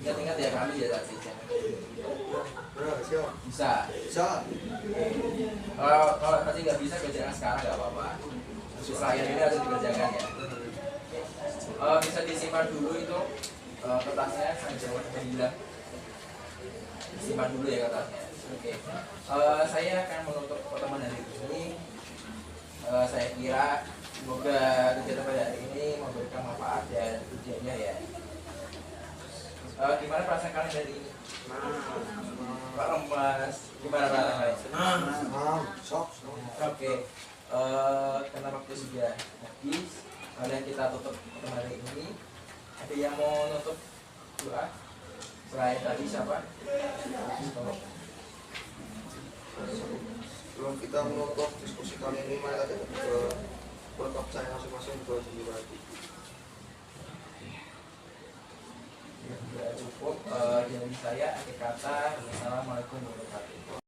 Ingat-ingat ya kami ya saksi. Siap. Bisa. Bisa. Kalau nanti nggak bisa kerjakan sekarang nggak apa-apa. Saya ini harus dikerjakan ya. Bisa disimpan dulu itu kertasnya saya jawab bilang. Simpan dulu ya kertasnya. Oke. Saya akan menutup pertemuan hari ini. Saya kira semoga kegiatan pada hari ini memberikan manfaat dan tujuannya ya. Gimana perasaan kalian hari ini? Pak Lemas, gimana perasaan kalian? Sok. Oke, karena waktu sudah habis, kalian kita tutup pertemuan hari ini. Ada yang mau nutup doa? Selain tadi siapa? Sebelum kita menutup diskusi kali ini, mari kita ke berkat saya masing-masing ke sini lagi. Cukup dari saya akhir kata. Assalamualaikum warahmatullahi wabarakatuh.